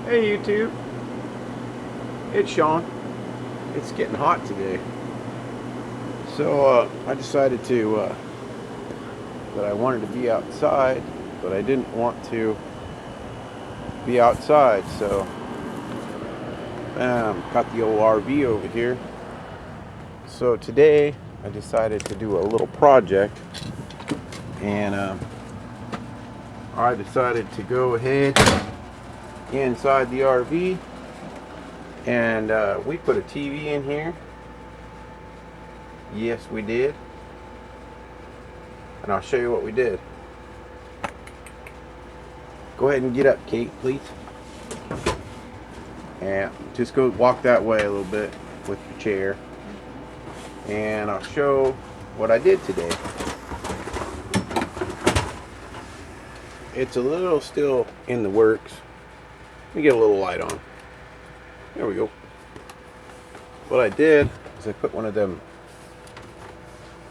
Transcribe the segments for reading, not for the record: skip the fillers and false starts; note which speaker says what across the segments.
Speaker 1: Hey YouTube, it's Sean. It's getting hot today, so I decided that I wanted to be outside, but I didn't want to be outside, so got the old RV over here. So today I decided to do a little project, and I decided to go ahead inside the RV, and we put a TV in here. Yes, we did. And I'll show you what we did. Go ahead and get up, Kate, please. And just go walk that way a little bit with the chair. And I'll show what I did today. It's a little still in the works. Let me get a little light on. There we go. What I did is I put one of them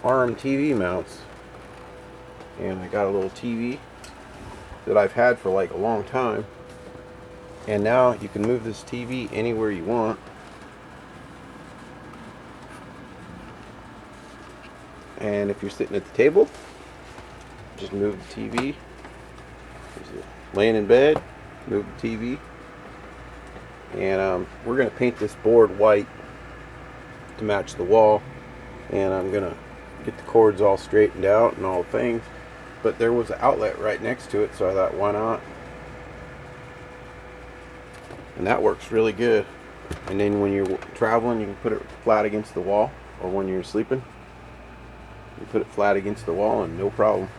Speaker 1: arm TV mounts, and I got a little TV that I've had for like a long time, and now you can move this TV anywhere you want. And if you're sitting at the table, just move the TV. Laying in bed, move the TV. And we're going to paint this board white to match the wall, and I'm going to get the cords all straightened out and all things. But there was an outlet right next to it, so I thought, why not? And that works really good. And then when you're traveling, you can put it flat against the wall, or when you're sleeping, you put it flat against the wall and no problem.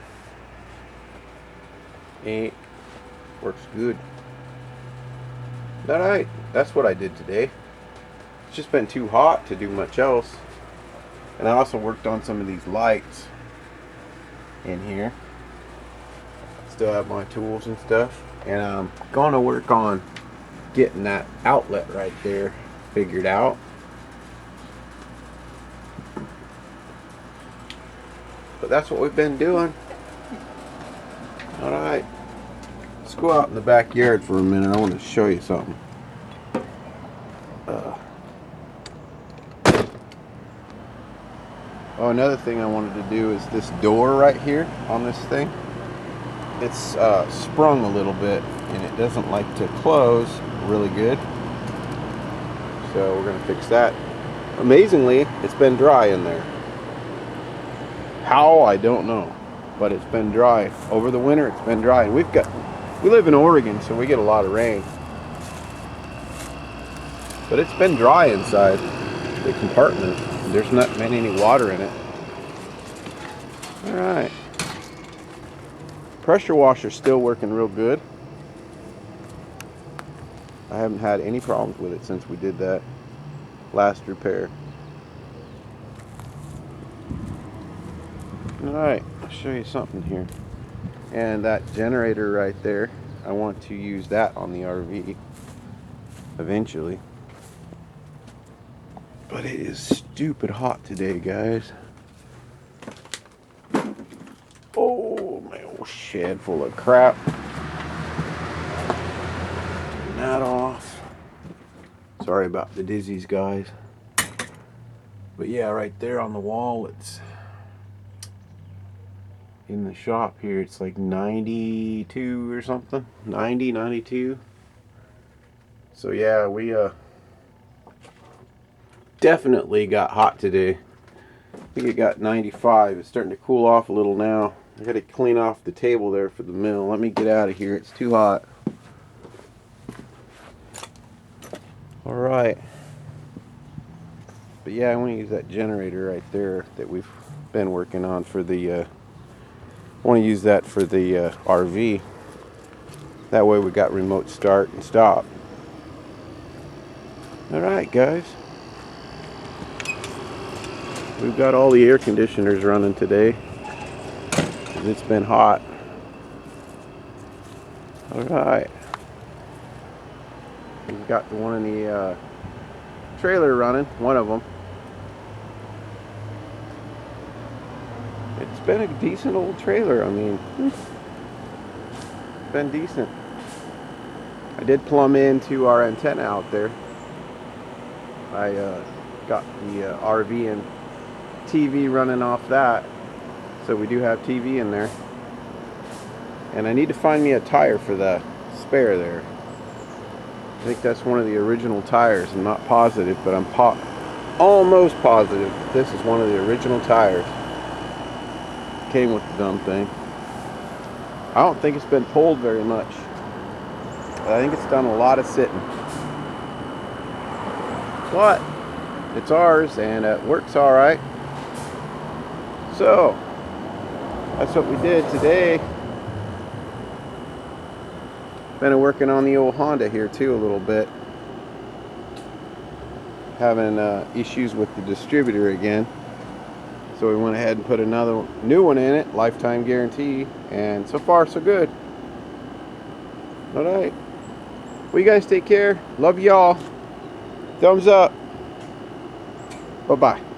Speaker 1: It works good. Alright, that's what I did today. It's just been too hot to do much else. And I also worked on some of these lights in here. Still have my tools and stuff. And I'm going to work on getting that outlet right there figured out. But that's what we've been doing. Alright. Let's go out in the backyard for a minute. I want to show you something. Oh, another thing I wanted to do is this door right here on this thing. It's sprung a little bit and it doesn't like to close really good. So we're going to fix that. Amazingly, it's been dry in there. How, I don't know. But it's been dry. Over the winter, it's been dry. And we live in Oregon, so we get a lot of rain. But it's been dry inside the compartment. There's not been any water in it. Alright. Pressure washer's still working real good. I haven't had any problems with it since we did that last repair. Alright, I'll show you something here. And that generator right there, I want to use that on the RV eventually. But it is stupid hot today, guys. Oh, my old shed full of crap. Turn that off. Sorry about the dizzies, guys. But yeah, right there on the wall, it's in the shop here, it's like 92 or something. 90, 92. So yeah, we definitely got hot today. I think it got 95. It's starting to cool off a little now. I gotta clean off the table there for the mill. Let me get out of here. It's too hot. Alright. But yeah, I want to use that generator right there that we've been working on for the I want to use that for the RV. That way we got remote start and stop. Alright, guys. We've got all the air conditioners running today. It's been hot. Alright. We've got the one in the trailer running, one of them. It's been a decent old trailer. I mean, it's been decent. I did plumb into our antenna out there. I got the RV and TV running off that, so we do have TV in there. And I need to find me a tire for the spare there. I think that's one of the original tires. I'm not positive, but I'm almost positive this is one of the original tires. Came with the dumb thing. I don't think it's been pulled very much. I think it's done a lot of sitting. But it's ours and it works alright. So that's what we did today. Been working on the old Honda here too a little bit. Having issues with the distributor again. So we went ahead and put another new one in it, lifetime guarantee, and so far so good. Alright. Well, you guys take care. Love y'all. Thumbs up. Bye-bye.